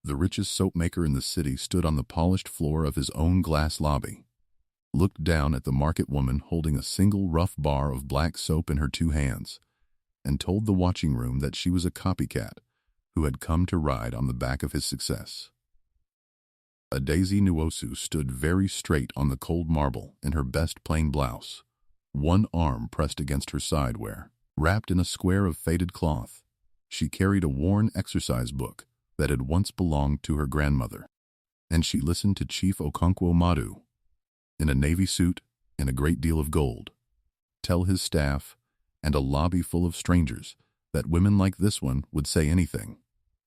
The richest soap maker in the city stood on the polished floor of his own glass lobby, looked down at the market woman holding a single rough bar of black soap in her two hands, and told the watching room that she was a copycat who had come to ride on the back of his success. Adaeze Nwosu stood very straight on the cold marble in her best plain blouse, one arm pressed against her side where, wrapped in a square of faded cloth, she carried a worn exercise book that had once belonged to her grandmother. And she listened to Chief Okonkwo Madu, in a navy suit and a great deal of gold, tell his staff and a lobby full of strangers that women like this one would say anything,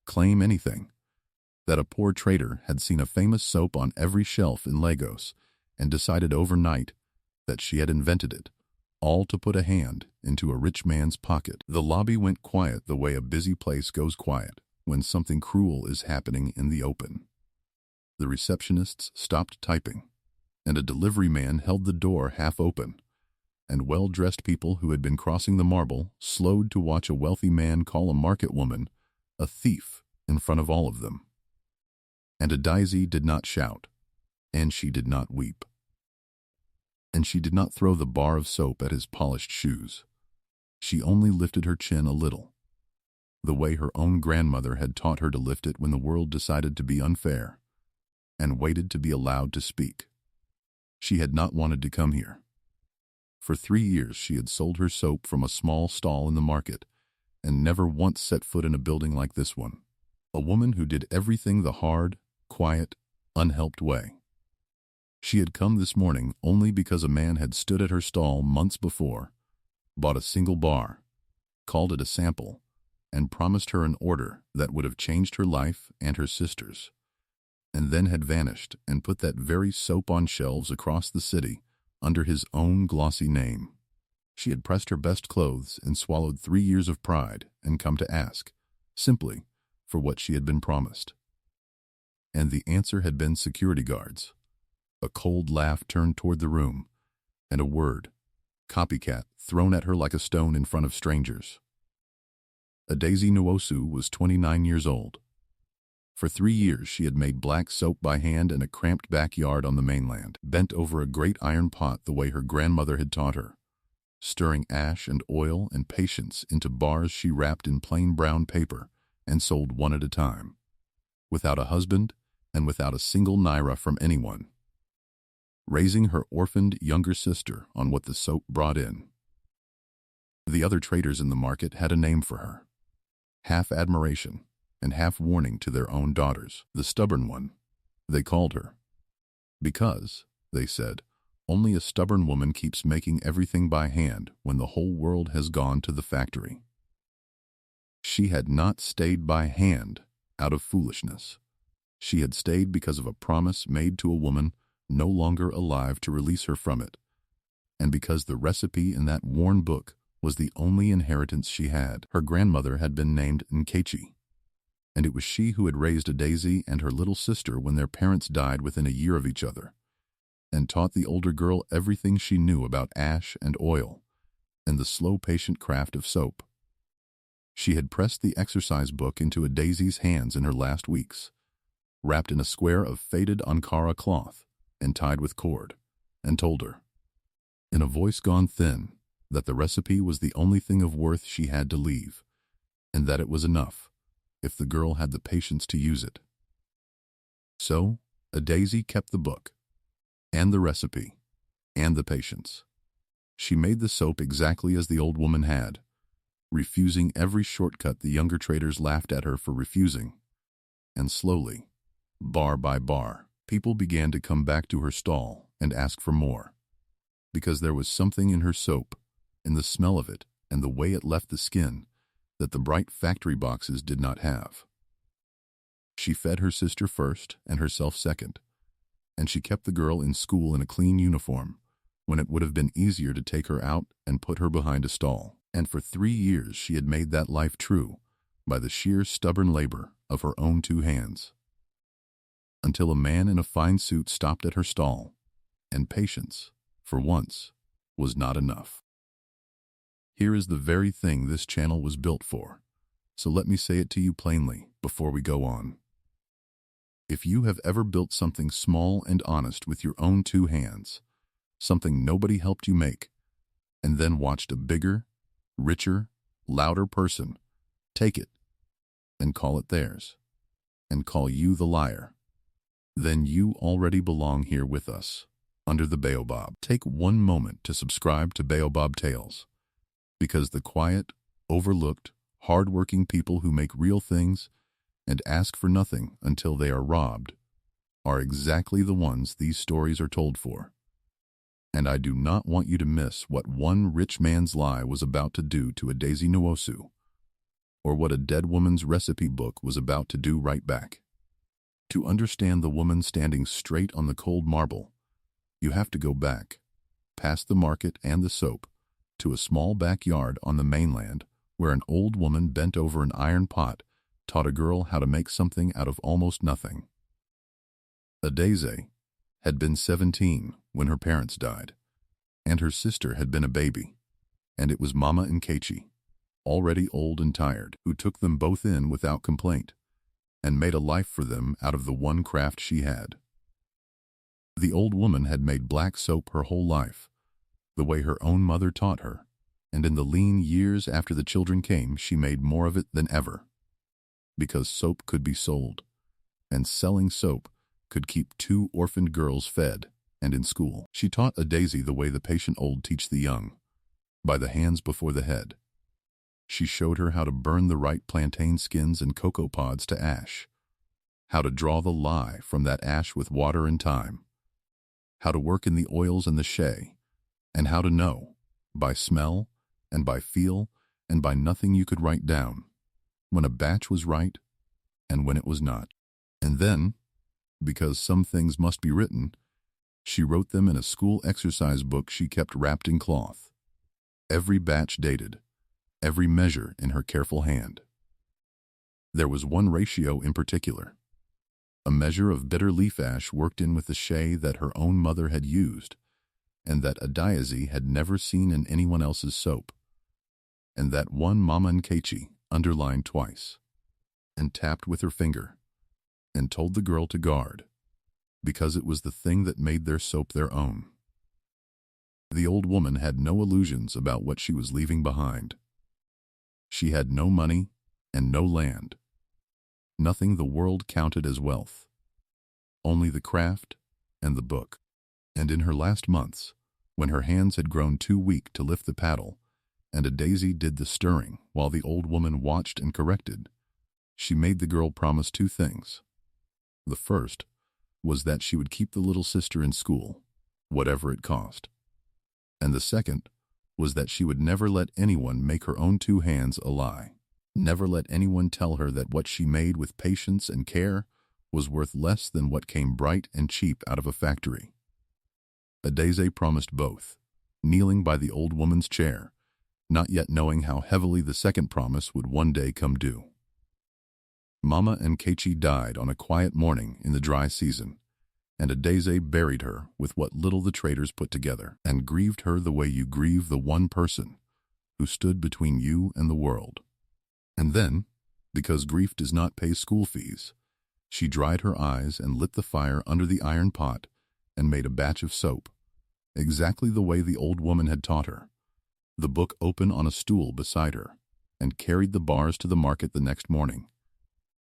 claim anything, that a poor trader had seen a famous soap on every shelf in Lagos and decided overnight that she had invented it, all to put a hand into a rich man's pocket. The lobby went quiet the way a busy place goes quiet when something cruel is happening in the open. The receptionists stopped typing, and a delivery man held the door half open, and well-dressed people who had been crossing the marble slowed to watch a wealthy man call a market woman a thief in front of all of them. And Adaeze did not shout, and she did not weep, and she did not throw the bar of soap at his polished shoes. She only lifted her chin a little, the way her own grandmother had taught her to lift it when the world decided to be unfair, and waited to be allowed to speak. She had not wanted to come here. For 3 years she had sold her soap from a small stall in the market, and never once set foot in a building like this one. A woman who did everything the hard, quiet, unhelped way. She had come this morning only because a man had stood at her stall months before, bought a single bar, called it a sample, and promised her an order that would have changed her life and her sister's, and then had vanished and put that very soap on shelves across the city under his own glossy name. She had pressed her best clothes and swallowed 3 years of pride and come to ask, simply, for what she had been promised. And the answer had been security guards. A cold laugh turned toward the room, and a word, copycat, thrown at her like a stone in front of strangers. Adaeze Nwosu was 29 years old. For 3 years she had made black soap by hand in a cramped backyard on the mainland, bent over a great iron pot the way her grandmother had taught her, stirring ash and oil and patience into bars she wrapped in plain brown paper and sold one at a time, without a husband and without a single naira from anyone, raising her orphaned younger sister on what the soap brought in. The other traders in the market had a name for her, half admiration and half warning to their own daughters. The stubborn one, they called her, because, they said, only a stubborn woman keeps making everything by hand when the whole world has gone to the factory. She had not stayed by hand out of foolishness. She had stayed because of a promise made to a woman no longer alive to release her from it, and because the recipe in that worn book was the only inheritance she had. Her grandmother had been named Nkechi, and it was she who had raised Adaeze and her little sister when their parents died within a year of each other, and taught the older girl everything she knew about ash and oil and the slow, patient craft of soap. She had pressed the exercise book into Adaeze's hands in her last weeks, wrapped in a square of faded Ankara cloth and tied with cord, and told her, in a voice gone thin, that the recipe was the only thing of worth she had to leave, and that it was enough if the girl had the patience to use it. So, Adaeze kept the book, and the recipe, and the patience. She made the soap exactly as the old woman had, refusing every shortcut the younger traders laughed at her for refusing, and slowly, bar by bar, people began to come back to her stall and ask for more, because there was something in her soap, in the smell of it and the way it left the skin, that the bright factory boxes did not have. She fed her sister first and herself second, and she kept the girl in school in a clean uniform, when it would have been easier to take her out and put her behind a stall. And for 3 years she had made that life true by the sheer stubborn labor of her own 2 hands. Until a man in a fine suit stopped at her stall, and patience, for once, was not enough. Here is the very thing this channel was built for, so let me say it to you plainly before we go on. If you have ever built something small and honest with your own two hands, something nobody helped you make, and then watched a bigger, richer, louder person take it and call it theirs, and call you the liar, then you already belong here with us, under the Baobab. Take one moment to subscribe to Baobab Tales, because the quiet, overlooked, hard-working people who make real things and ask for nothing until they are robbed are exactly the ones these stories are told for. And I do not want you to miss what one rich man's lie was about to do to a daisy nuosu, or what a dead woman's recipe book was about to do right back. To understand the woman standing straight on the cold marble, you have to go back, past the market and the soap, to a small backyard on the mainland where an old woman bent over an iron pot taught a girl how to make something out of almost nothing. Adeze had been 17 when her parents died, and her sister had been a baby, and it was Mama Nkechi, already old and tired, who took them both in without complaint and made a life for them out of the one craft she had. The old woman had made black soap her whole life, the way her own mother taught her, and in the lean years after the children came, she made more of it than ever, because soap could be sold, and selling soap could keep 2 orphaned girls fed and in school. She taught Adeze the way the patient old teach the young, by the hands before the head. She showed her how to burn the right plantain skins and cocoa pods to ash, how to draw the lye from that ash with water and thyme, how to work in the oils and the shea, and how to know, by smell and by feel and by nothing you could write down, when a batch was right and when it was not. And then, because some things must be written, she wrote them in a school exercise book she kept wrapped in cloth, every batch dated, every measure in her careful hand. There was one ratio in particular, a measure of bitter leaf ash worked in with the shea that her own mother had used, and that Adeze had never seen in anyone else's soap, and that one Mama Nkechi underlined twice, and tapped with her finger, and told the girl to guard, because it was the thing that made their soap their own. The old woman had no illusions about what she was leaving behind. She had no money and no land, nothing the world counted as wealth, only the craft and the book. And in her last months, when her hands had grown too weak to lift the paddle, and Adeze did the stirring while the old woman watched and corrected, she made the girl promise 2 things. The first was that she would keep the little sister in school, whatever it cost. And the second was that she would never let anyone make her own 2 hands a lie, never let anyone tell her that what she made with patience and care was worth less than what came bright and cheap out of a factory. Adeze promised both, kneeling by the old woman's chair, not yet knowing how heavily the second promise would one day come due. Mama Nkechi died on a quiet morning in the dry season, and Adeze buried her with what little the traders put together, and grieved her the way you grieve the one person who stood between you and the world. And then, because grief does not pay school fees, she dried her eyes and lit the fire under the iron pot and made a batch of soap, exactly the way the old woman had taught her, the book open on a stool beside her, and carried the bars to the market the next morning,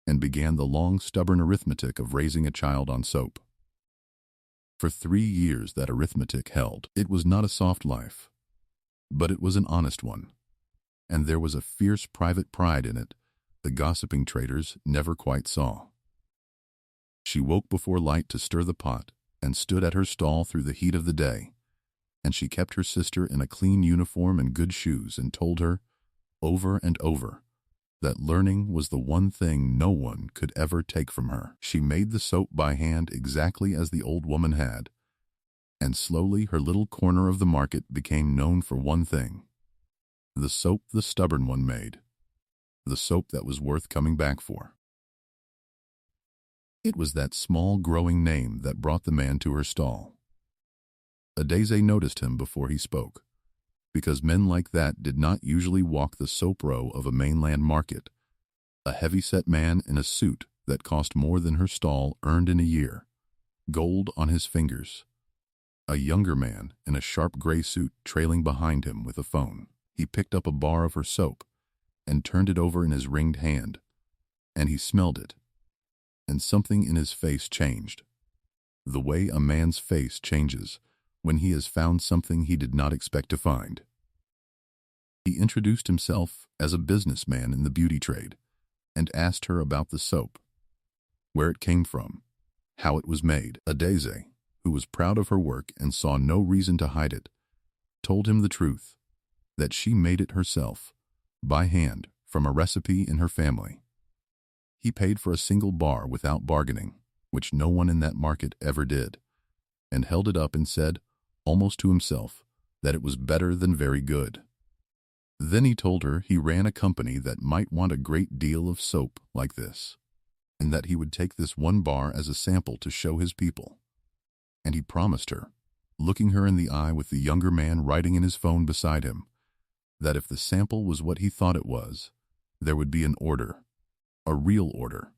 and began the long, stubborn arithmetic of raising a child on soap. For 3 years that arithmetic held. It was not a soft life, but it was an honest one, and there was a fierce private pride in it the gossiping traders never quite saw. She woke before light to stir the pot and stood at her stall through the heat of the day, and she kept her sister in a clean uniform and good shoes and told her, over and over, that learning was the one thing no one could ever take from her. She made the soap by hand exactly as the old woman had, and slowly her little corner of the market became known for one thing: the soap the stubborn one made, the soap that was worth coming back for. It was that small growing name that brought the man to her stall. Adeze noticed him before he spoke, because men like that did not usually walk the soap row of a mainland market, a heavy-set man in a suit that cost more than her stall earned in a year, gold on his fingers. A younger man in a sharp gray suit trailing behind him with a phone. He picked up a bar of her soap and turned it over in his ringed hand, and he smelled it, and something in his face changed. The way a man's face changes when he has found something he did not expect to find. He introduced himself as a businessman in the beauty trade and asked her about the soap, where it came from, how it was made. Adeze, who was proud of her work and saw no reason to hide it, told him the truth, that she made it herself, by hand, from a recipe in her family. He paid for a single bar without bargaining, which no one in that market ever did, and held it up and said, almost to himself, that it was better than very good. Then he told her he ran a company that might want a great deal of soap like this, and that he would take this one bar as a sample to show his people. And he promised her, looking her in the eye with the younger man writing in his phone beside him, that if the sample was what he thought it was, there would be an order, a real order,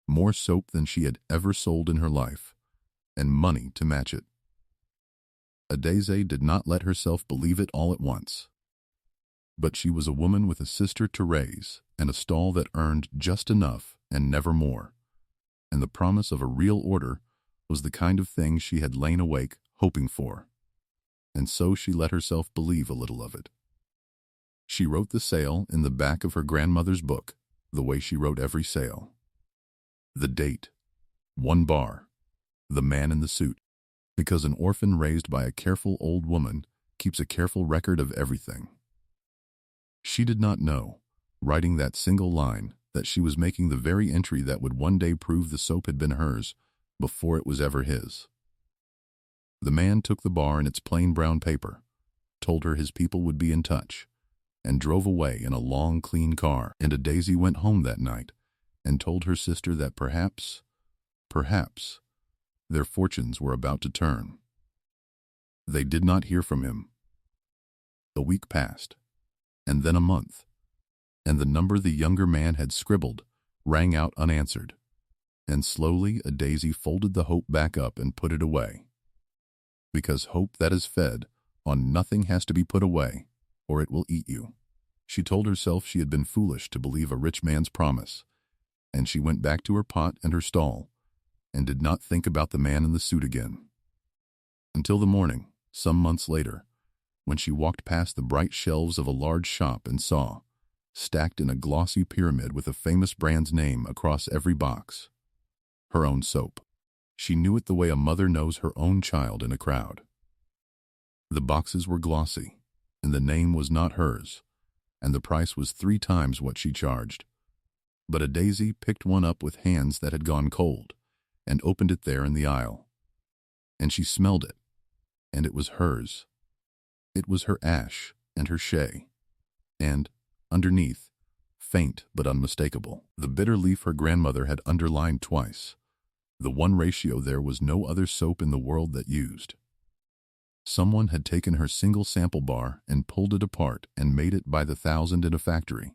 more soap than she had ever sold in her life, and money to match it. Adeze did not let herself believe it all at once. But she was a woman with a sister to raise and a stall that earned just enough and never more, and the promise of a real order was the kind of thing she had lain awake hoping for, and so she let herself believe a little of it. She wrote the sale in the back of her grandmother's book, the way she wrote every sale. The date, 1 bar, the man in the suit, because an orphan raised by a careful old woman keeps a careful record of everything. She did not know, writing that single line, that she was making the very entry that would one day prove the soap had been hers before it was ever his. The man took the bar in its plain brown paper, told her his people would be in touch, and drove away in a long, clean car. And Adeze went home that night and told her sister that perhaps, their fortunes were about to turn. They did not hear from him. A week passed, and then a month, and the number the younger man had scribbled rang out unanswered, and slowly Adeze folded the hope back up and put it away. Because hope that is fed on nothing has to be put away, or it will eat you. She told herself she had been foolish to believe a rich man's promise, and she went back to her pot and her stall, and did not think about the man in the suit again. Until the morning, some months later, when she walked past the bright shelves of a large shop and saw, stacked in a glossy pyramid with a famous brand's name across every box, her own soap. She knew it the way a mother knows her own child in a crowd. The boxes were glossy, and the name was not hers, and the price was 3 times what she charged. But Adeze picked one up with hands that had gone cold, and opened it there in the aisle. And she smelled it, and it was hers. It was her ash and her shea, and, underneath, faint but unmistakable, the bitter leaf her grandmother had underlined twice. The one ratio there was no other soap in the world that used. Someone had taken her single sample bar and pulled it apart and made it by the thousand in a factory,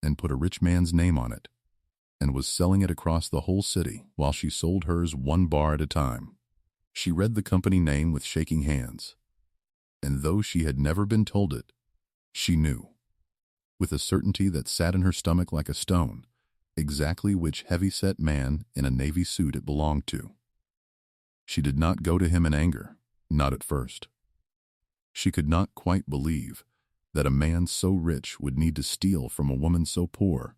and put a rich man's name on it, and was selling it across the whole city while she sold hers 1 bar at a time. She read the company name with shaking hands, and though she had never been told it, she knew, with a certainty that sat in her stomach like a stone, exactly which heavy-set man in a navy suit it belonged to. She did not go to him in anger, not at first. She could not quite believe that a man so rich would need to steal from a woman so poor.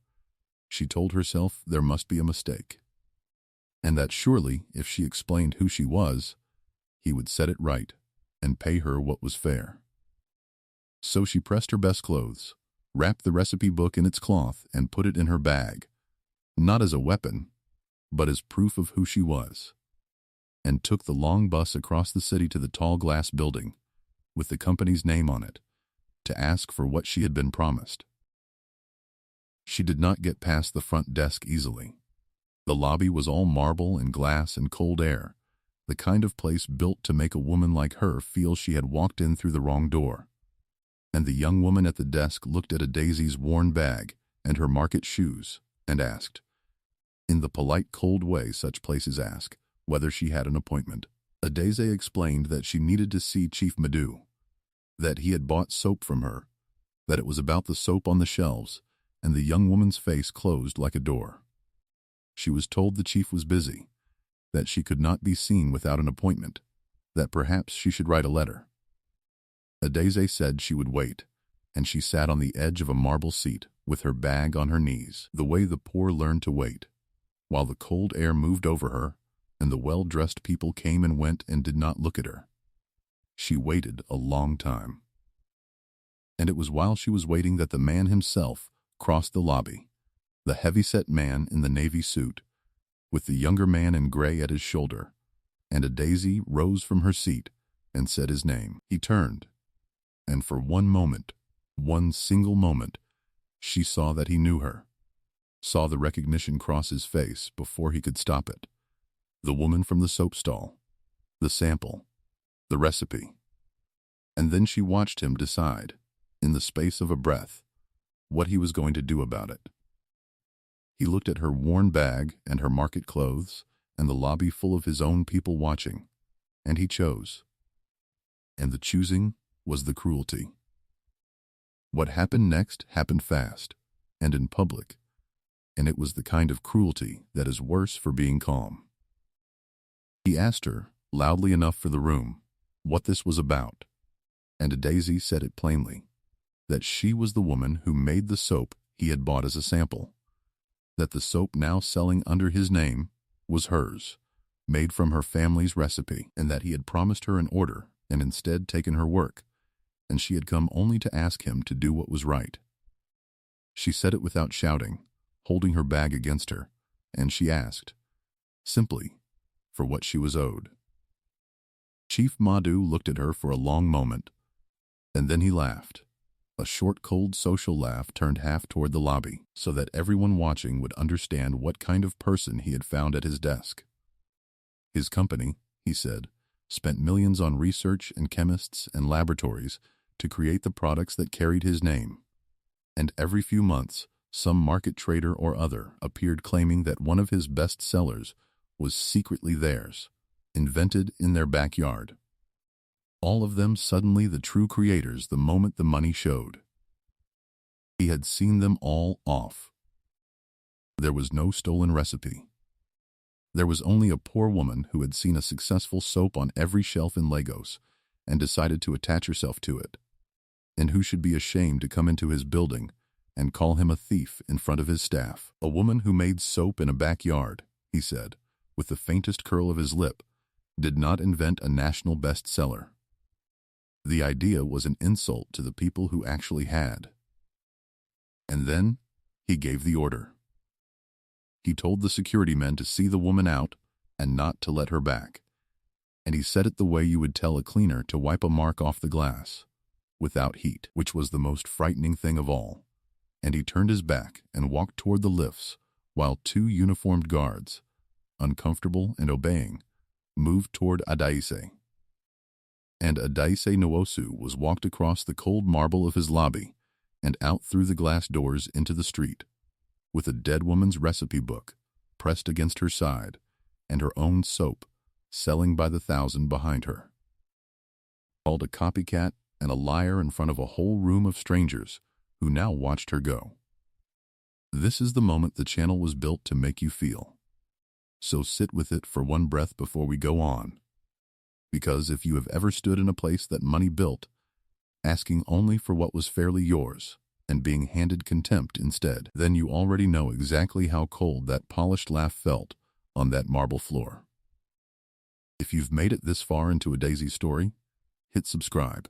She told herself there must be a mistake, and that surely, if she explained who she was, he would set it right and pay her what was fair. So she pressed her best clothes, wrapped the recipe book in its cloth, and put it in her bag, not as a weapon, but as proof of who she was, and took the long bus across the city to the tall glass building, with the company's name on it, to ask for what she had been promised. She did not get past the front desk easily. The lobby was all marble and glass and cold air, the kind of place built to make a woman like her feel she had walked in through the wrong door. And the young woman at the desk looked at Adeze's worn bag and her market shoes, and asked, in the polite, cold way such places ask whether she had an appointment. Adeze explained that she needed to see Chief Madhu, that he had bought soap from her, that it was about the soap on the shelves, and the young woman's face closed like a door. She was told the chief was busy, that she could not be seen without an appointment, that perhaps she should write a letter. Adeze said she would wait, and she sat on the edge of a marble seat with her bag on her knees, the way the poor learn to wait, while the cold air moved over her and the well-dressed people came and went and did not look at her. She waited a long time. And it was while she was waiting that the man himself crossed the lobby, the heavy-set man in the navy suit, with the younger man in gray at his shoulder, and Adeze rose from her seat and said his name. He turned, and for one moment, one single moment, she saw that he knew her, saw the recognition cross his face before he could stop it. The woman from the soap stall, the sample, the recipe. And then she watched him decide, in the space of a breath, what he was going to do about it. He looked at her worn bag and her market clothes and the lobby full of his own people watching, and he chose. And the choosing was the cruelty. What happened next happened fast, and in public, and it was the kind of cruelty that is worse for being calm. He asked her, loudly enough for the room, what this was about, and Adeze said it plainly, that she was the woman who made the soap he had bought as a sample, that the soap now selling under his name was hers, made from her family's recipe, and that he had promised her an order and instead taken her work, and she had come only to ask him to do what was right. She said it without shouting, holding her bag against her, and she asked, simply, for what she was owed. Chief Madhu looked at her for a long moment, and then he laughed. A short, cold social laugh turned half toward the lobby, so that everyone watching would understand what kind of person he had found at his desk. His company, he said, spent millions on research and chemists and laboratories to create the products that carried his name. And every few months, some market trader or other appeared claiming that one of his best sellers was secretly theirs, invented in their backyard. All of them suddenly the true creators the moment the money showed. He had seen them all off. There was no stolen recipe. There was only a poor woman who had seen a successful soap on every shelf in Lagos and decided to attach herself to it, and who should be ashamed to come into his building and call him a thief in front of his staff. A woman who made soap in a backyard, he said, with the faintest curl of his lip, did not invent a national bestseller. The idea was an insult to the people who actually had. And then he gave the order. He told the security men to see the woman out and not to let her back. And he said it the way you would tell a cleaner to wipe a mark off the glass, without heat, which was the most frightening thing of all. And he turned his back and walked toward the lifts, while two uniformed guards, uncomfortable and obeying, moved toward Adeze. And Adeze Nwosu was walked across the cold marble of his lobby and out through the glass doors into the street, with a dead woman's recipe book pressed against her side and her own soap selling by the thousand behind her. Called a copycat and a liar in front of a whole room of strangers who now watched her go. This is the moment the channel was built to make you feel. So sit with it for one breath before we go on. Because if you have ever stood in a place that money built, asking only for what was fairly yours, and being handed contempt instead, then you already know exactly how cold that polished laugh felt on that marble floor. If you've made it this far into Adeze's story, hit subscribe,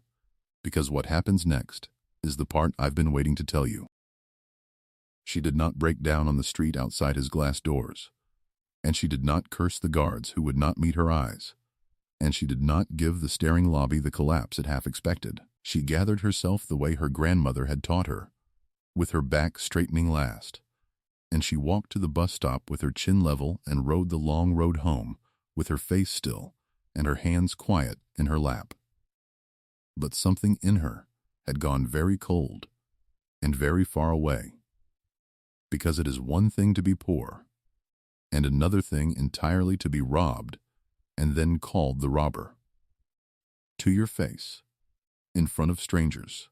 because what happens next is the part I've been waiting to tell you. She did not break down on the street outside his glass doors, and she did not curse the guards who would not meet her eyes, and she did not give the staring lobby the collapse it half expected. She gathered herself the way her grandmother had taught her, with her back straightening last, and she walked to the bus stop with her chin level and rode the long road home with her face still and her hands quiet in her lap. But something in her had gone very cold and very far away, because it is one thing to be poor and another thing entirely to be robbed, and then called the robber. To your face, in front of strangers,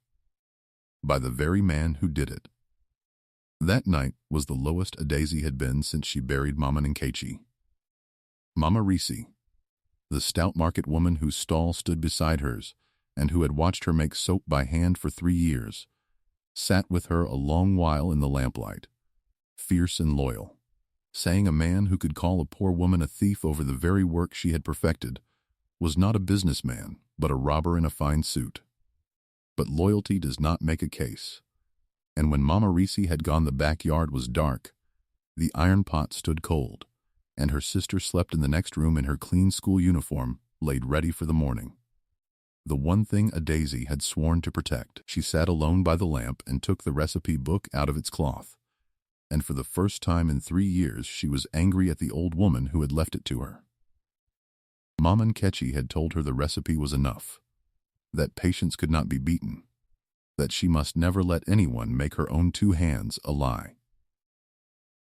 by the very man who did it. That night was the lowest Daisy had been since she buried Mama Nkechi. Mama Risi, the stout market woman whose stall stood beside hers and who had watched her make soap by hand for 3 years, sat with her a long while in the lamplight, fierce and loyal, saying a man who could call a poor woman a thief over the very work she had perfected was not a businessman, but a robber in a fine suit. But loyalty does not make a case. And when Mama Risi had gone, the backyard was dark, the iron pot stood cold, and her sister slept in the next room in her clean school uniform, laid ready for the morning. The one thing a Daisy had sworn to protect. She sat alone by the lamp and took the recipe book out of its cloth. And for the first time in 3 years she was angry at the old woman who had left it to her. Mama Nkechi had told her the recipe was enough, that patience could not be beaten, that she must never let anyone make her own 2 hands a lie.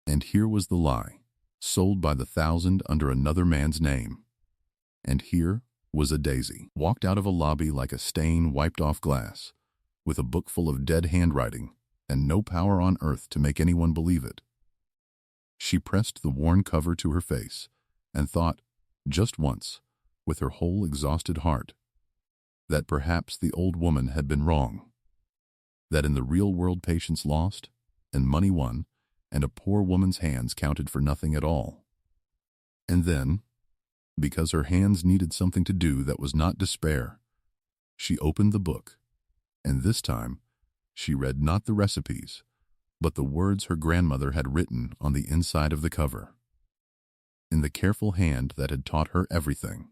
And here was the lie, sold by the 1,000 under another man's name. And here was a Daisy, walked out of a lobby like a stain wiped off glass, with a book full of dead handwriting, and no power on earth to make anyone believe it. She pressed the worn cover to her face, and thought, just once, with her whole exhausted heart, that perhaps the old woman had been wrong, that in the real world patience lost, and money won, and a poor woman's hands counted for nothing at all. And then, because her hands needed something to do that was not despair, she opened the book, and this time she read not the recipes, but the words her grandmother had written on the inside of the cover, in the careful hand that had taught her everything.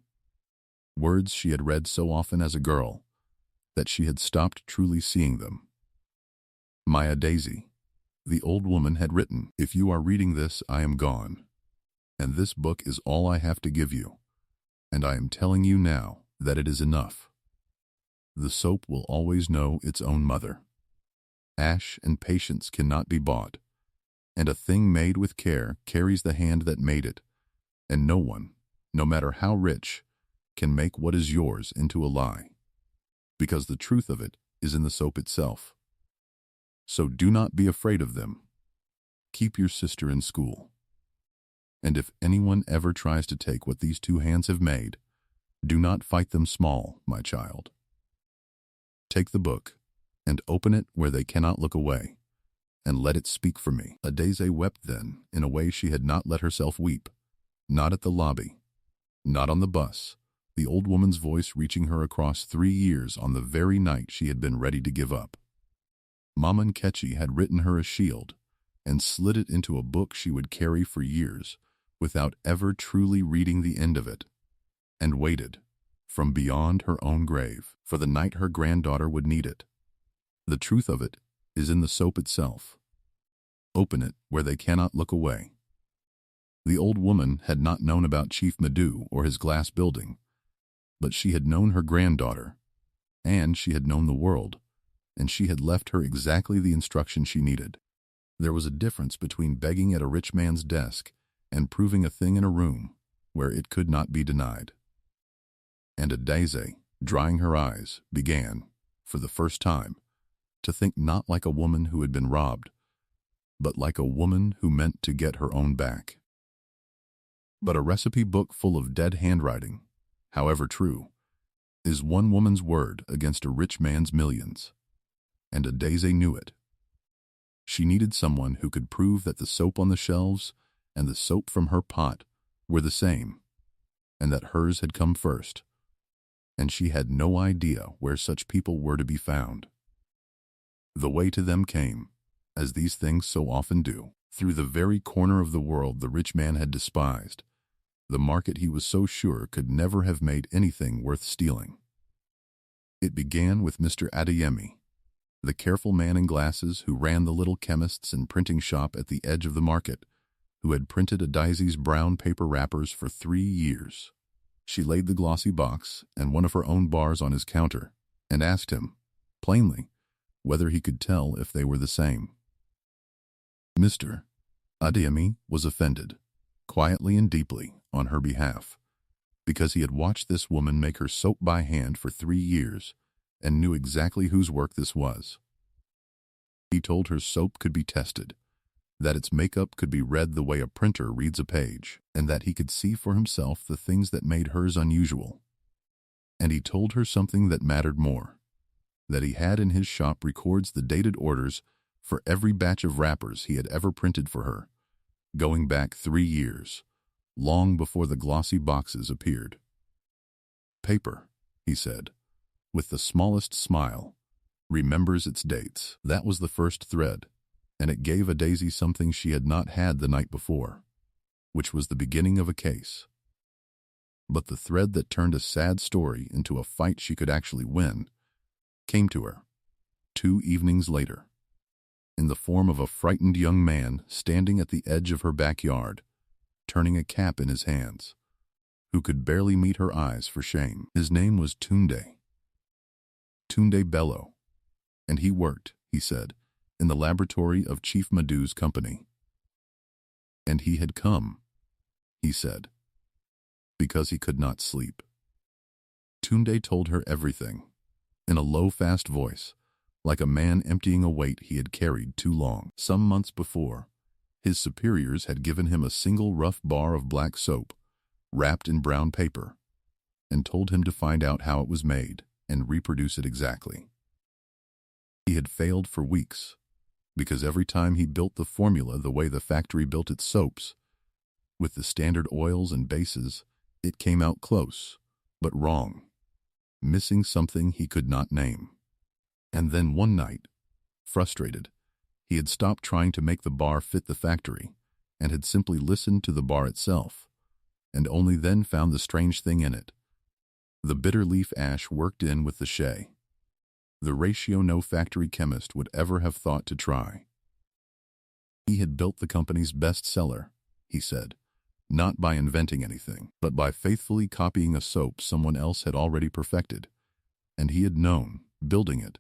Words she had read so often as a girl that she had stopped truly seeing them. My Daisy, the old woman had written, if you are reading this, I am gone, and this book is all I have to give you, and I am telling you now that it is enough. The soap will always know its own mother. Ash and patience cannot be bought, and a thing made with care carries the hand that made it, and no one, no matter how rich, can make what is yours into a lie, because the truth of it is in the soap itself. So do not be afraid of them. Keep your sister in school. And if anyone ever tries to take what these 2 hands have made, do not fight them small, my child. Take the book, and open it where they cannot look away, and let it speak for me. Daisy wept then in a way she had not let herself weep, not at the lobby, not on the bus, the old woman's voice reaching her across 3 years on the very night she had been ready to give up. Mama Nkechi had written her a shield and slid it into a book she would carry for years without ever truly reading the end of it, and waited, from beyond her own grave, for the night her granddaughter would need it. The truth of it is in the soap itself. Open it where they cannot look away. The old woman had not known about Chief Madhu or his glass building, but she had known her granddaughter, and she had known the world, and she had left her exactly the instruction she needed. There was a difference between begging at a rich man's desk and proving a thing in a room where it could not be denied. And Daisy, drying her eyes, began, for the first time, to think not like a woman who had been robbed, but like a woman who meant to get her own back. But a recipe book full of dead handwriting, however true, is one woman's word against a rich man's millions, and Daisy knew it. She needed someone who could prove that the soap on the shelves and the soap from her pot were the same, and that hers had come first, and she had no idea where such people were to be found. The way to them came, as these things so often do, through the very corner of the world the rich man had despised, the market he was so sure could never have made anything worth stealing. It began with Mr. Adeyemi, the careful man in glasses who ran the little chemist's and printing shop at the edge of the market, who had printed Daisy's brown paper wrappers for 3 years. She laid the glossy box and one of her own bars on his counter, and asked him, plainly, whether he could tell if they were the same. Mr. Adeyemi was offended, quietly and deeply, on her behalf, because he had watched this woman make her soap by hand for 3 years and knew exactly whose work this was. He told her soap could be tested, that its makeup could be read the way a printer reads a page, and that he could see for himself the things that made hers unusual. And he told her something that mattered more, that he had in his shop records the dated orders for every batch of wrappers he had ever printed for her, going back 3 years, long before the glossy boxes appeared. Paper, he said, with the smallest smile, remembers its dates. That was the first thread, and it gave a Daisy something she had not had the night before, which was the beginning of a case. But the thread that turned a sad story into a fight she could actually win came to her 2 evenings later, in the form of a frightened young man standing at the edge of her backyard, turning a cap in his hands, who could barely meet her eyes for shame. His name was Tunde Bello, and he worked, he said, in the laboratory of Chief Madhu's company. And he had come, he said, because he could not sleep. Tunde told her everything, in a low, fast voice, like a man emptying a weight he had carried too long. Some months before, his superiors had given him a single rough bar of black soap, wrapped in brown paper, and told him to find out how it was made and reproduce it exactly. He had failed for weeks, because every time he built the formula the way the factory built its soaps, with the standard oils and bases, it came out close, but wrong, missing something he could not name. And then one night, frustrated, he had stopped trying to make the bar fit the factory and had simply listened to the bar itself, and only then found the strange thing in it. The bitter leaf ash worked in with the shea, the ratio no factory chemist would ever have thought to try. He had built the company's bestseller, he said, not by inventing anything, but by faithfully copying a soap someone else had already perfected, and he had known, building it,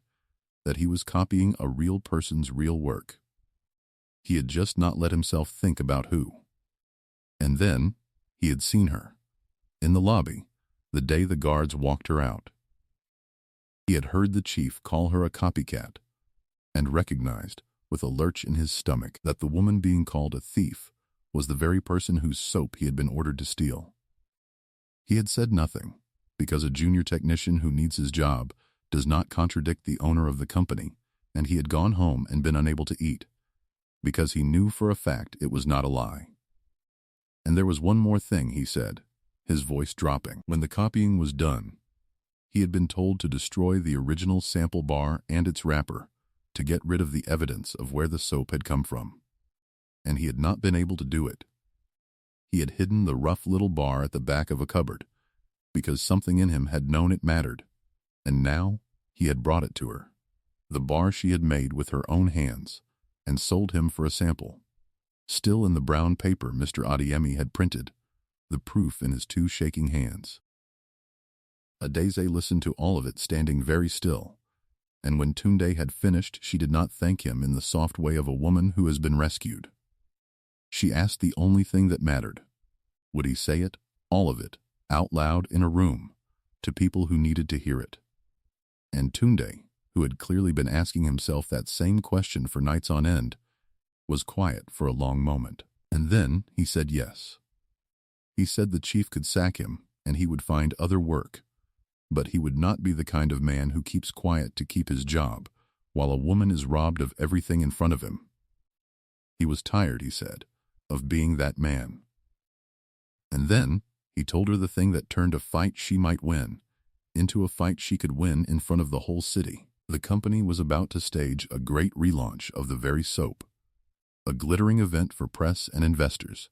that he was copying a real person's real work. He had just not let himself think about who. And then, he had seen her, in the lobby, the day the guards walked her out. He had heard the chief call her a copycat, and recognized, with a lurch in his stomach, that the woman being called a thief was the very person whose soap he had been ordered to steal. He had said nothing, because a junior technician who needs his job does not contradict the owner of the company, and he had gone home and been unable to eat, because he knew for a fact it was not a lie. And there was one more thing, he said, his voice dropping. When the copying was done, he had been told to destroy the original sample bar and its wrapper to get rid of the evidence of where the soap had come from. And he had not been able to do it. He had hidden the rough little bar at the back of a cupboard, because something in him had known it mattered, and now he had brought it to her, the bar she had made with her own hands, and sold him for a sample, still in the brown paper Mr. Adiemi had printed, the proof in his 2 shaking hands. Adeze listened to all of it standing very still, and when Tunde had finished she did not thank him in the soft way of a woman who has been rescued. She asked the only thing that mattered. Would he say it, all of it, out loud in a room, to people who needed to hear it? And Tunde, who had clearly been asking himself that same question for nights on end, was quiet for a long moment. And then he said yes. He said the chief could sack him and he would find other work, but he would not be the kind of man who keeps quiet to keep his job while a woman is robbed of everything in front of him. He was tired, he said, of being that man. And then he told her the thing that turned a fight she might win into a fight she could win in front of the whole city. The company was about to stage a great relaunch of the very soap, a glittering event for press and investors,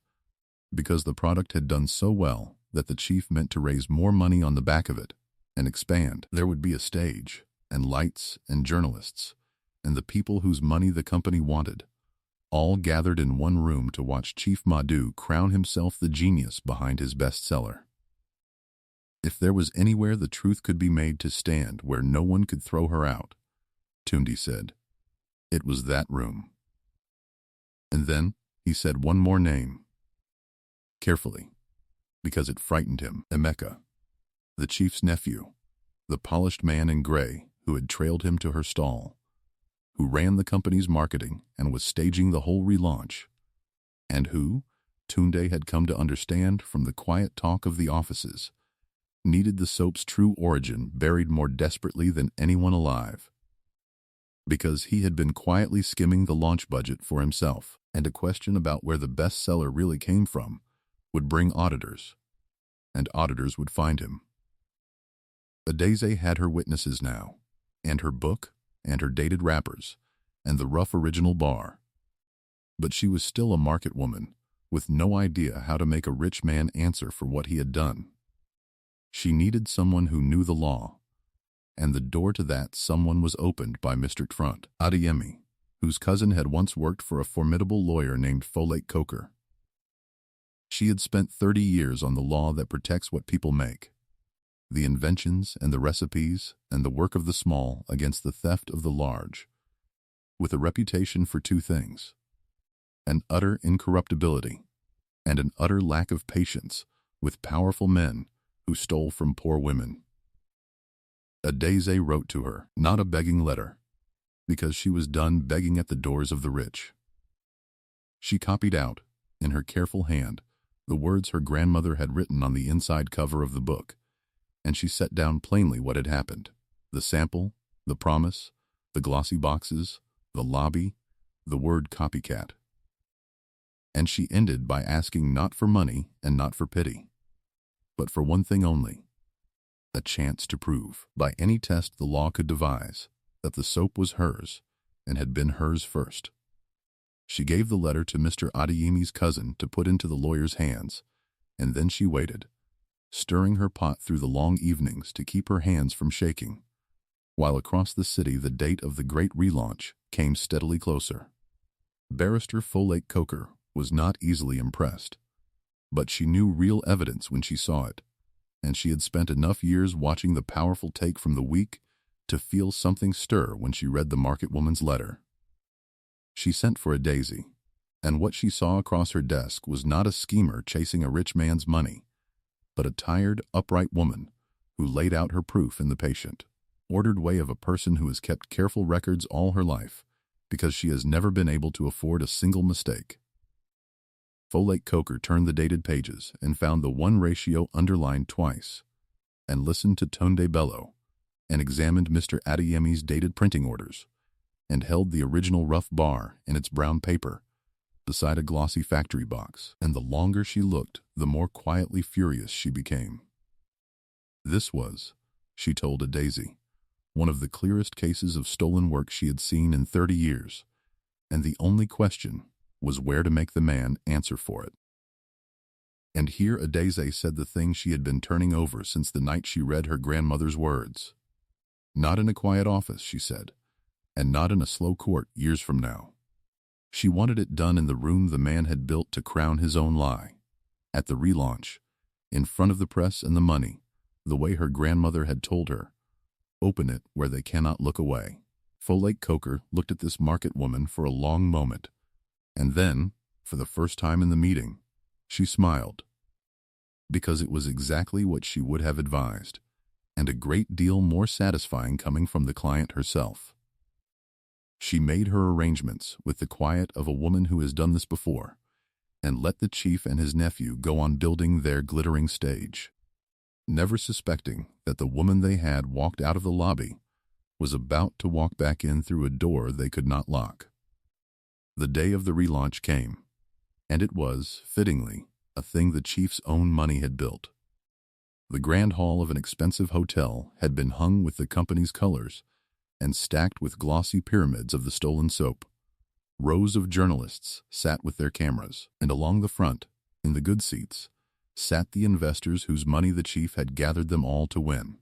because the product had done so well that the chief meant to raise more money on the back of it and expand. There would be a stage, and lights, and journalists, and the people whose money the company wanted, all gathered in one room to watch Chief Madhu crown himself the genius behind his bestseller. If there was anywhere the truth could be made to stand where no one could throw her out, Tunde said, it was that room. And then he said one more name. carefully, because it frightened him. Emeka, the chief's nephew, the polished man in gray who had trailed him to her stall, who ran the company's marketing and was staging the whole relaunch, and who, Tunde had come to understand from the quiet talk of the offices, needed the soap's true origin buried more desperately than anyone alive. Because he had been quietly skimming the launch budget for himself, and a question about where the bestseller really came from would bring auditors, and auditors would find him. Adeze had her witnesses now, and her book, and her dated wrappers, and the rough original bar. But she was still a market woman, with no idea how to make a rich man answer for what he had done. She needed someone who knew the law, and the door to that someone was opened by Mr. Front Adeyemi, whose cousin had once worked for a formidable lawyer named Folake Coker. She had spent 30 years on the law that protects what people make, the inventions and the recipes and the work of the small against the theft of the large, with a reputation for two things: an utter incorruptibility and an utter lack of patience with powerful men who stole from poor women. Adeze wrote to her, not a begging letter, because she was done begging at the doors of the rich. She copied out, in her careful hand, the words her grandmother had written on the inside cover of the book, and she set down plainly what had happened: the sample, the promise, the glossy boxes, the lobby, the word copycat. And she ended by asking not for money and not for pity, but for one thing only: a chance to prove, by any test the law could devise, that the soap was hers and had been hers first. She gave the letter to Mr. Adeyemi's cousin to put into the lawyer's hands, and then she waited, stirring her pot through the long evenings to keep her hands from shaking, while across the city the date of the great relaunch came steadily closer. Barrister Folake Coker was not easily impressed, but she knew real evidence when she saw it, and she had spent enough years watching the powerful take from the weak to feel something stir when she read the market woman's letter. She sent for Adeze, and what she saw across her desk was not a schemer chasing a rich man's money, but a tired, upright woman who laid out her proof in the patient, ordered way of a person who has kept careful records all her life because she has never been able to afford a single mistake. Folake Coker turned the dated pages and found the one ratio underlined twice, and listened to Tunde bellow, and examined Mr. Adeyemi's dated printing orders, and held the original rough bar in its brown paper beside a glossy factory box, and the longer she looked, the more quietly furious she became. This was, she told Adeze, one of the clearest cases of stolen work she had seen in 30 years, and the only question was where to make the man answer for it. And here Adeze said the thing she had been turning over since the night she read her grandmother's words. Not in a quiet office, she said, and not in a slow court years from now. She wanted it done in the room the man had built to crown his own lie, at the relaunch, in front of the press and the money, the way her grandmother had told her. Open it where they cannot look away. Folake Coker looked at this market woman for a long moment, and then, for the first time in the meeting, she smiled, because it was exactly what she would have advised, and a great deal more satisfying coming from the client herself. She made her arrangements with the quiet of a woman who has done this before, and let the chief and his nephew go on building their glittering stage, never suspecting that the woman they had walked out of the lobby was about to walk back in through a door they could not lock. The day of the relaunch came, and it was, fittingly, a thing the chief's own money had built. The grand hall of an expensive hotel had been hung with the company's colors and stacked with glossy pyramids of the stolen soap. Rows of journalists sat with their cameras, and along the front, in the good seats, sat the investors whose money the chief had gathered them all to win.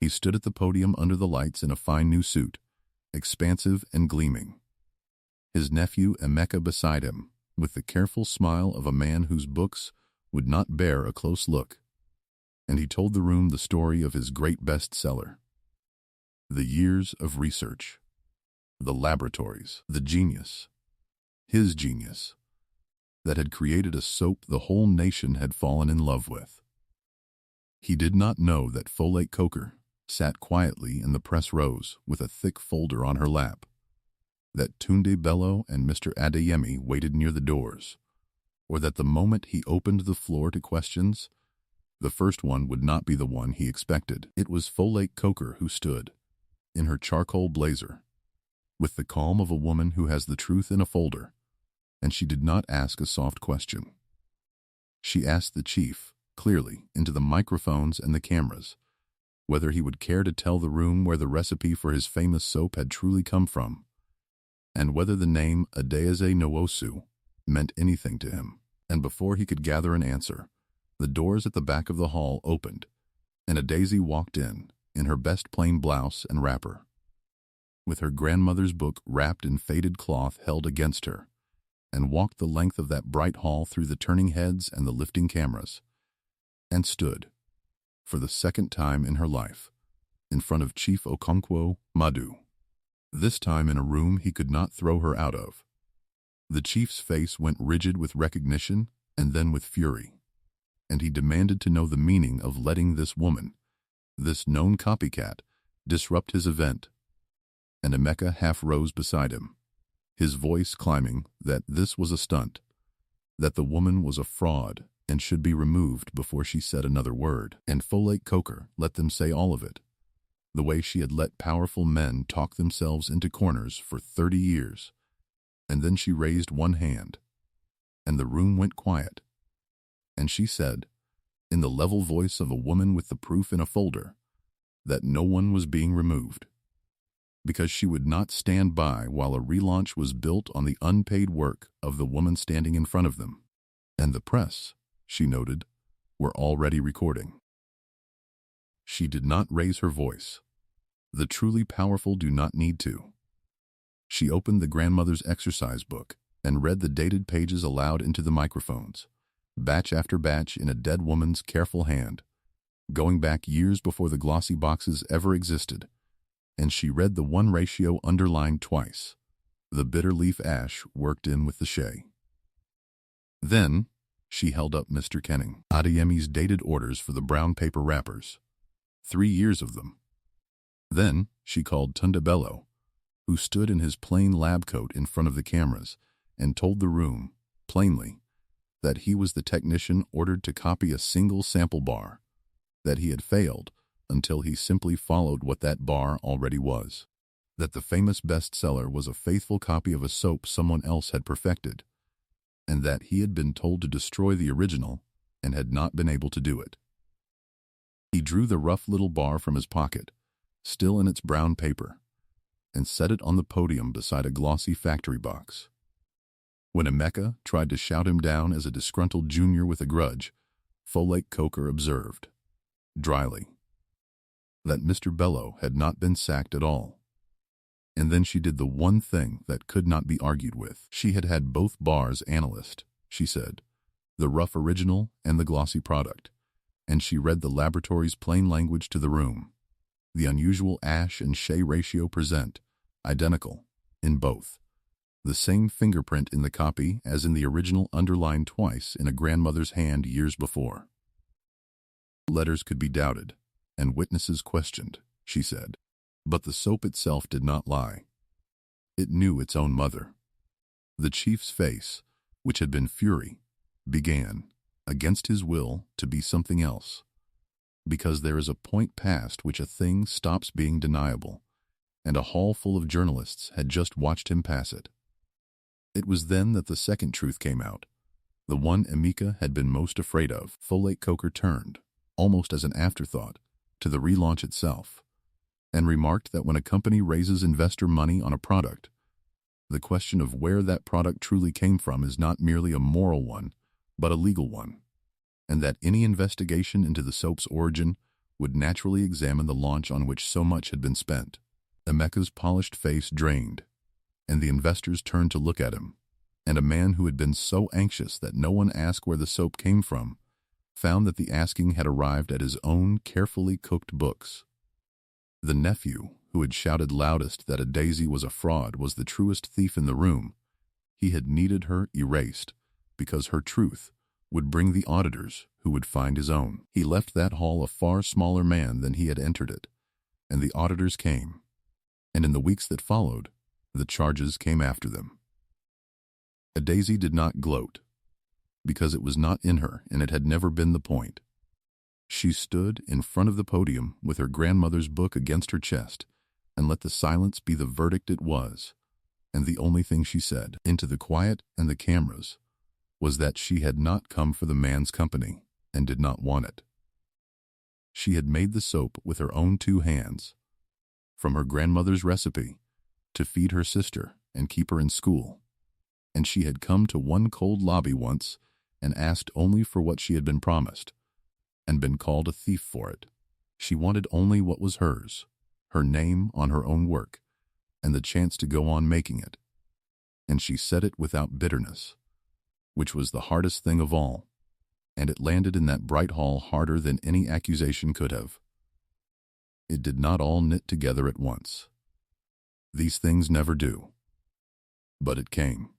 He stood at the podium under the lights in a fine new suit, expansive and gleaming. His nephew Emeka beside him, with the careful smile of a man whose books would not bear a close look, and he told the room the story of his great bestseller. The years of research, the laboratories, the genius, his genius, that had created a soap the whole nation had fallen in love with. He did not know that Folate Coker sat quietly in the press rows with a thick folder on her lap, that Tunde Bello and Mr. Adeyemi waited near the doors, or that the moment he opened the floor to questions, the first one would not be the one he expected. It was Folate Coker who stood, in her charcoal blazer, with the calm of a woman who has the truth in a folder, and she did not ask a soft question. She asked the chief, clearly, into the microphones and the cameras, whether he would care to tell the room where the recipe for his famous soap had truly come from, and whether the name Adaeze Nwosu meant anything to him. And before he could gather an answer, the doors at the back of the hall opened, and Adaeze walked in her best plain blouse and wrapper, with her grandmother's book wrapped in faded cloth held against her, and walked the length of that bright hall through the turning heads and the lifting cameras, and stood, for the second time in her life, in front of Chief Okonkwo Madu, this time in a room he could not throw her out of. The chief's face went rigid with recognition and then with fury, and he demanded to know the meaning of letting this woman, this known copycat, disrupt his event. And Emeka half rose beside him, his voice climbing that this was a stunt, that the woman was a fraud and should be removed before she said another word. And Folate Coker let them say all of it, the way she had let powerful men talk themselves into corners for 30 years. And then she raised one hand, and the room went quiet, and she said, in the level voice of a woman with the proof in a folder, that no one was being removed, because she would not stand by while a relaunch was built on the unpaid work of the woman standing in front of them. And the press, she noted, were already recording. She did not raise her voice. The truly powerful do not need to. She opened the grandmother's exercise book and read the dated pages aloud into the microphones, batch after batch in a dead woman's careful hand, going back years before the glossy boxes ever existed. And she read the 1 ratio underlined twice, the bitter leaf ash worked in with the shea. Then she held up Mr. Kenning Adeyemi's dated orders for the brown paper wrappers, 3 years of them. Then she called Tunde Bello, who stood in his plain lab coat in front of the cameras, and told the room, plainly, that he was the technician ordered to copy a single sample bar, that he had failed until he simply followed what that bar already was, that the famous bestseller was a faithful copy of a soap someone else had perfected, and that he had been told to destroy the original and had not been able to do it. He drew the rough little bar from his pocket, still in its brown paper, and set it on the podium beside a glossy factory box. When Emeka tried to shout him down as a disgruntled junior with a grudge, Folate Coker observed, dryly, that Mr. Bello had not been sacked at all. And then she did the one thing that could not be argued with. She had had both bars analyzed, she said, the rough original and the glossy product, and she read the laboratory's plain language to the room. The unusual ash and shea ratio present, identical, in both. The same fingerprint in the copy as in the original underlined twice in a grandmother's hand years before. Letters could be doubted, and witnesses questioned, she said. But the soap itself did not lie. It knew its own mother. The chief's face, which had been fury, began, against his will, to be something else. Because there is a point past which a thing stops being deniable, and a hall full of journalists had just watched him pass it. It was then that the second truth came out, the one Emeka had been most afraid of. Folate Coker turned, almost as an afterthought, to the relaunch itself, and remarked that when a company raises investor money on a product, the question of where that product truly came from is not merely a moral one, but a legal one, and that any investigation into the soap's origin would naturally examine the launch on which so much had been spent. Emeka's polished face drained, and the investors turned to look at him, and a man who had been so anxious that no one asked where the soap came from found that the asking had arrived at his own carefully cooked books. The nephew, who had shouted loudest that Adaeze was a fraud, was the truest thief in the room. He had needed her erased, because her truth would bring the auditors who would find his own. He left that hall a far smaller man than he had entered it, and the auditors came, and in the weeks that followed, the charges came after them. Daisy did not gloat, because it was not in her and it had never been the point. She stood in front of the podium with her grandmother's book against her chest and let the silence be the verdict it was, and the only thing she said into the quiet and the cameras was that she had not come for the man's company and did not want it. She had made the soap with her own 2 hands, from her grandmother's recipe, to feed her sister and keep her in school, and she had come to one cold lobby once and asked only for what she had been promised, and been called a thief for it. She wanted only what was hers, her name on her own work, and the chance to go on making it. And she said it without bitterness, which was the hardest thing of all, and it landed in that bright hall harder than any accusation could have. It did not all knit together at once. These things never do. But it came.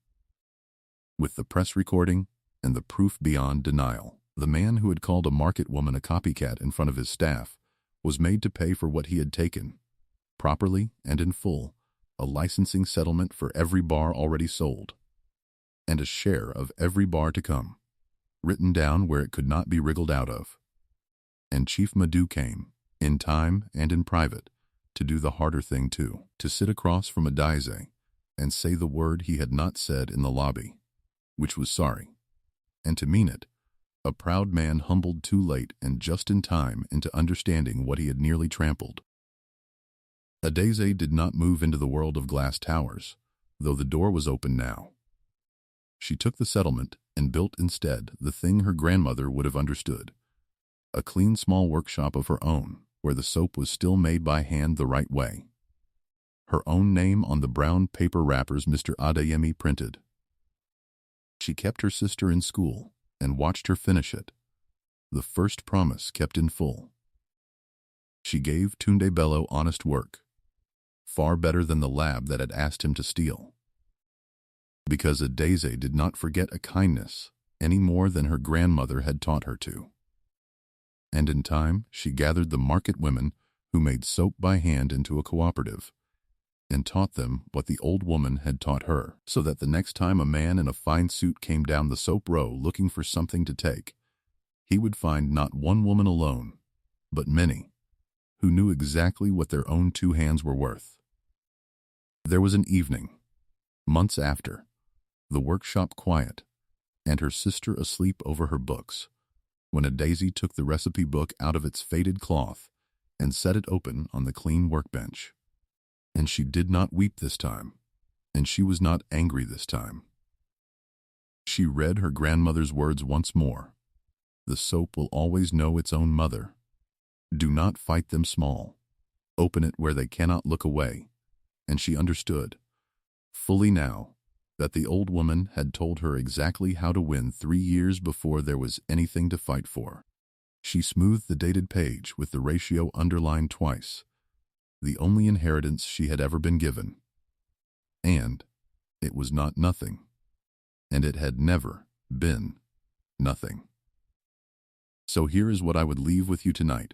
With the press recording and the proof beyond denial. The man who had called a market woman a copycat in front of his staff was made to pay for what he had taken, properly and in full, a licensing settlement for every bar already sold, and a share of every bar to come, written down where it could not be wriggled out of. And Chief Madhu came, in time and in private, to do the harder thing too, to sit across from Daisy and say the word he had not said in the lobby, which was sorry, and to mean it, a proud man humbled too late and just in time into understanding what he had nearly trampled. Daisy did not move into the world of glass towers, though the door was open now. She took the settlement and built instead the thing her grandmother would have understood, a clean small workshop of her own, where the soap was still made by hand the right way. Her own name on the brown paper wrappers Mr. Adeyemi printed. She kept her sister in school and watched her finish it, the first promise kept in full. She gave Tunde Bello honest work, far better than the lab that had asked him to steal. Because Daisy did not forget a kindness any more than her grandmother had taught her to. And in time she gathered the market women who made soap by hand into a cooperative, and taught them what the old woman had taught her, so that the next time a man in a fine suit came down the soap row looking for something to take, he would find not one woman alone, but many, who knew exactly what their own 2 hands were worth. There was an evening, months after, the workshop quiet, and her sister asleep over her books, when Daisy took the recipe book out of its faded cloth and set it open on the clean workbench. And she did not weep this time, and she was not angry this time. She read her grandmother's words once more. The soap will always know its own mother. Do not fight them small. Open it where they cannot look away. And she understood, fully now, that the old woman had told her exactly how to win 3 years before there was anything to fight for. She smoothed the dated page with the ratio underlined twice, the only inheritance she had ever been given. And it was not nothing, and it had never been nothing. So here is what I would leave with you tonight.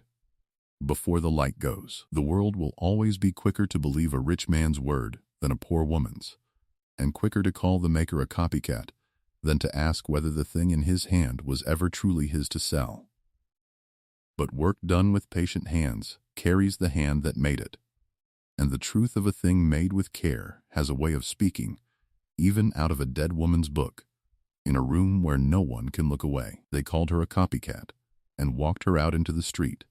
Before the light goes, the world will always be quicker to believe a rich man's word than a poor woman's, and quicker to call the maker a copycat than to ask whether the thing in his hand was ever truly his to sell. But work done with patient hands carries the hand that made it, and the truth of a thing made with care has a way of speaking, even out of a dead woman's book, in a room where no one can look away. They called her a copycat, and walked her out into the street,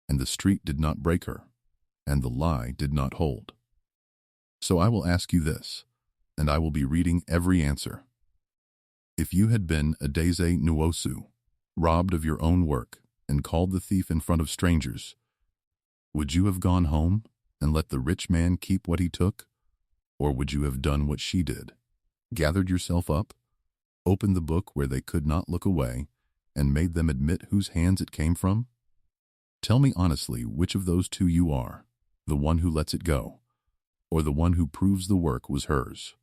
and the street did not break her, and the lie did not hold. So I will ask you this, and I will be reading every answer. If you had been Daisy Nwosu, robbed of your own work, and called the thief in front of strangers, would you have gone home and let the rich man keep what he took? Or would you have done what she did, gathered yourself up, opened the book where they could not look away, and made them admit whose hands it came from? Tell me honestly which of those 2 you are, the one who lets it go, or the one who proves the work was hers.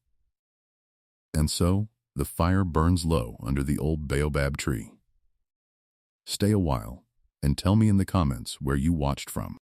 And so, The fire burns low under the old Baobab tree. Stay a while and tell me in the comments where you watched from.